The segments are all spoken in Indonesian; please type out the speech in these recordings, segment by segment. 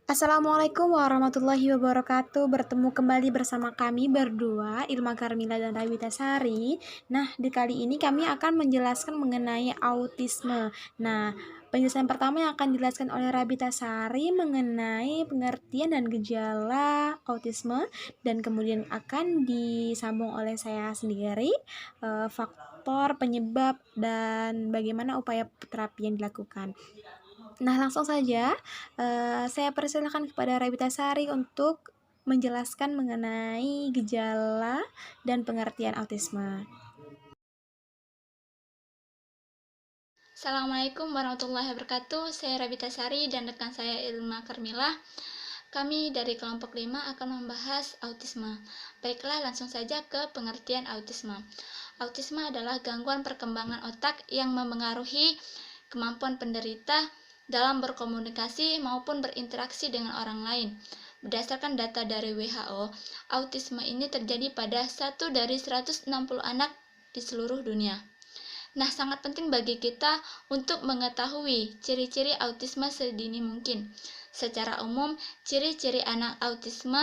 Assalamualaikum warahmatullahi wabarakatuh. Bertemu kembali bersama kami berdua, Ilma Karmila dan Rawita Sari. Nah, di kali ini kami akan menjelaskan mengenai autisme. Nah, penjelasan pertama yang akan dijelaskan oleh Rawita Sari mengenai pengertian dan gejala autisme, dan kemudian akan disambung oleh saya sendiri, faktor penyebab dan bagaimana upaya terapi yang dilakukan. Nah, langsung saja saya persilakan kepada Rawita Sari untuk menjelaskan mengenai gejala dan pengertian autisme. Assalamualaikum warahmatullahi wabarakatuh. Saya Rabita Sari dan rekan saya Ilma Karmila. Kami dari kelompok 5 akan membahas autisme. Baiklah, langsung saja ke pengertian autisme. Autisme adalah gangguan perkembangan otak yang memengaruhi kemampuan penderita dalam berkomunikasi maupun berinteraksi dengan orang lain. Berdasarkan data dari WHO, autisme ini terjadi pada 1 dari 160 anak di seluruh dunia. Nah, sangat penting bagi kita untuk mengetahui ciri-ciri autisme sedini mungkin. Secara umum, ciri-ciri anak autisme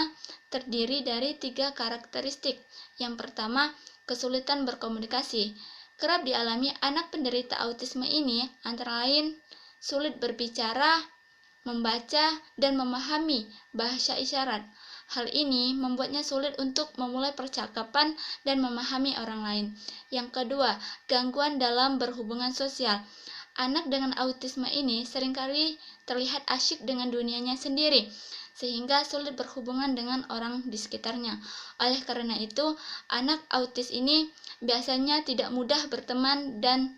terdiri dari 3 karakteristik. Yang pertama, kesulitan berkomunikasi. Kerap dialami anak penderita autisme ini antara lain sulit berbicara, membaca, dan memahami bahasa isyarat. Hal ini membuatnya sulit untuk memulai percakapan dan memahami orang lain. Yang kedua, gangguan dalam berhubungan sosial. Anak dengan autisme ini seringkali terlihat asyik dengan dunianya sendiri, sehingga sulit berhubungan dengan orang di sekitarnya. Oleh karena itu, anak autis ini biasanya tidak mudah berteman dan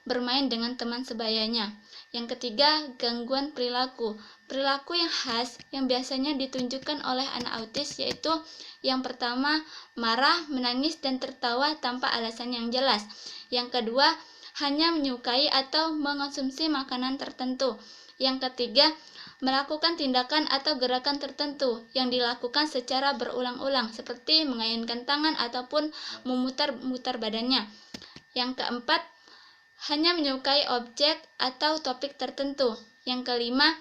bermain dengan teman sebayanya. Yang ketiga, gangguan perilaku. Perilaku yang khas yang biasanya ditunjukkan oleh anak autis yaitu yang pertama, marah, menangis, dan tertawa tanpa alasan yang jelas. Yang kedua, hanya menyukai atau mengonsumsi makanan tertentu. Yang ketiga, melakukan tindakan atau gerakan tertentu yang dilakukan secara berulang-ulang seperti mengayunkan tangan ataupun memutar-mutar badannya. Yang keempat, hanya menyukai objek atau topik tertentu. Yang kelima,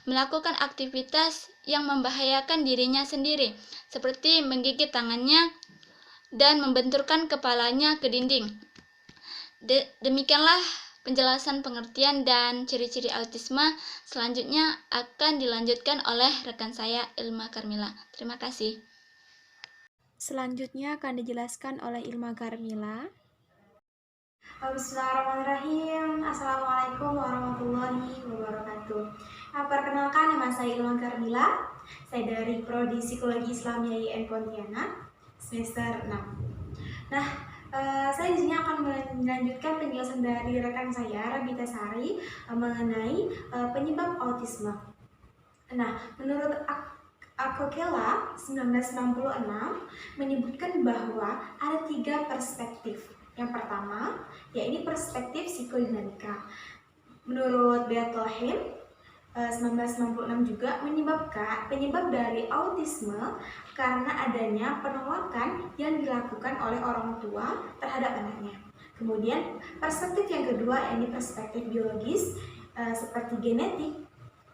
melakukan aktivitas yang membahayakan dirinya sendiri, seperti menggigit tangannya dan membenturkan kepalanya ke dinding. Demikianlah penjelasan pengertian dan ciri-ciri autisme. Selanjutnya akan dilanjutkan oleh rekan saya Ilma Karmila. Terima kasih. Selanjutnya akan dijelaskan oleh Ilma Karmila. Bismillahirrahmanirrahim. Assalamualaikum warahmatullahi wabarakatuh. Perkenalkan, nama saya Ilma Karmila. Saya dari Prodi Psikologi Islam YIN Pontianak, semester 6. Nah, saya di sini akan melanjutkan penjelasan dari rekan saya, Rawita Sari, mengenai penyebab autisme. Nah, menurut Akokela 1966 menyebutkan bahwa ada 3 perspektif. Yang pertama, yaitu perspektif psikodinamika. Menurut Bethlehem 1996 juga penyebab dari autisme karena adanya penolakan yang dilakukan oleh orang tua terhadap anaknya. Kemudian perspektif yang kedua yaitu perspektif biologis, seperti genetik,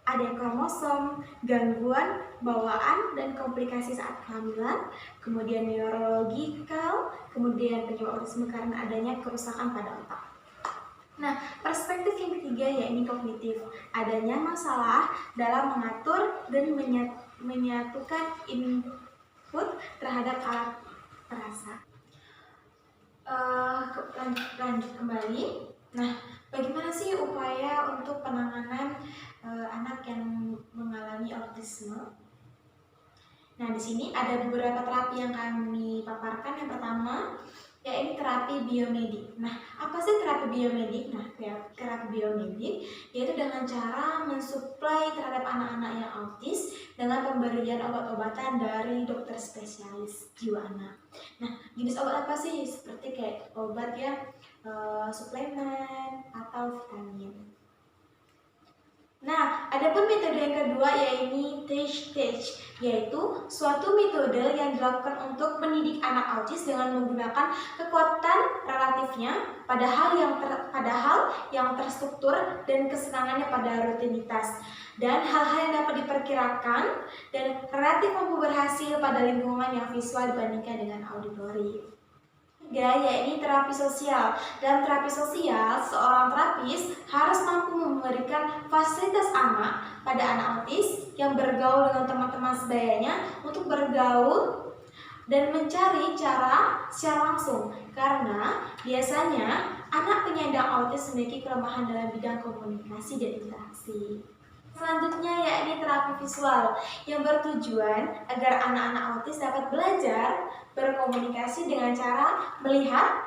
ada kromosom, gangguan bawaan dan komplikasi saat kehamilan, kemudian neurologikal, kemudian penyebab autisme karena adanya kerusakan pada otak. Nah, perspektif yang ketiga yaitu kognitif, adanya masalah dalam mengatur dan menyatukan input terhadap alat perasa. Lanjut kembali. Nah, bagaimana sih upaya untuk penanganan anak yang mengalami autisme? Nah, di sini ada beberapa terapi yang kami paparkan. Yang pertama, yaitu terapi biomedik. Nah, apa sih terapi biomedik? Nah, terapi biomedik yaitu dengan cara mensuplai terhadap anak-anak yang autis dengan pemberian obat-obatan dari dokter spesialis jiwa anak. Nah, jenis obat apa sih? Seperti kayak obat yang suplemen atau vitamin. Nah, adapun metode yang kedua yaitu teach, yaitu suatu metode yang dilakukan untuk mendidik anak autis dengan menggunakan kekuatan relatifnya pada hal yang terstruktur dan kesenangannya pada rutinitas dan hal-hal yang dapat diperkirakan dan relatif mampu berhasil pada lingkungan yang visual dibandingkan dengan auditori. Yaitu terapi sosial. Dalam terapi sosial, seorang terapis harus mampu memberikan fasilitas anak pada anak autis yang bergaul dengan teman-teman sebayanya untuk bergaul dan mencari cara secara langsung, karena biasanya anak penyandang autis memiliki kelemahan dalam bidang komunikasi dan interaksi. Selanjutnya yakni terapi visual yang bertujuan agar anak-anak autis dapat belajar berkomunikasi dengan cara melihat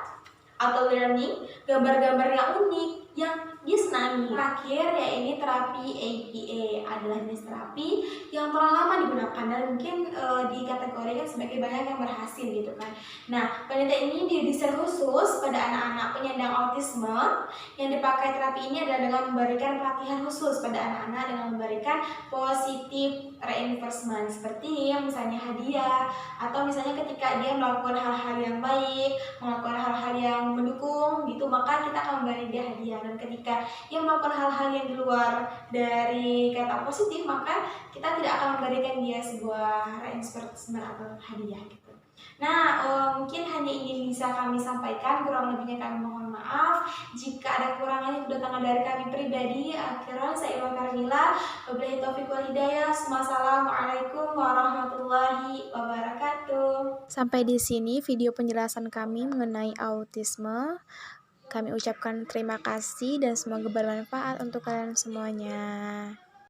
atau learning gambar-gambar yang unik yang disenangi. Terakhir yaitu terapi APA adalah jenis terapi yang telah lama digunakan dan mungkin dikategorikan sebagai banyak yang berhasil gitu kan. Nah, penelitian ini didesain khusus pada anak-anak penyandang autisme. Yang dipakai terapi ini adalah dengan memberikan pelatihan khusus pada anak-anak dengan memberikan positif reinforcement seperti misalnya hadiah atau misalnya ketika dia melakukan hal-hal yang baik, melakukan hal-hal yang mendukung gitu, maka kita akan memberi dia hadiah. Dan ketika dia melakukan hal-hal yang di luar dari kata positif, maka kita tidak akan memberikan dia sebuah reinforcement atau hadiah gitu. Nah, mungkin hanya ini bisa kami sampaikan, kurang lebihnya kami mohon maaf. Jika ada kurangannya kedatangan dari kami pribadi. Akhirnya saya Ilma Karmila, wabillahi taufiq wal hidayah. Wassalamualaikum warahmatullahi wabarakatuh. Sampai di sini video penjelasan kami mengenai autisme. Kami ucapkan terima kasih dan semoga bermanfaat untuk kalian semuanya.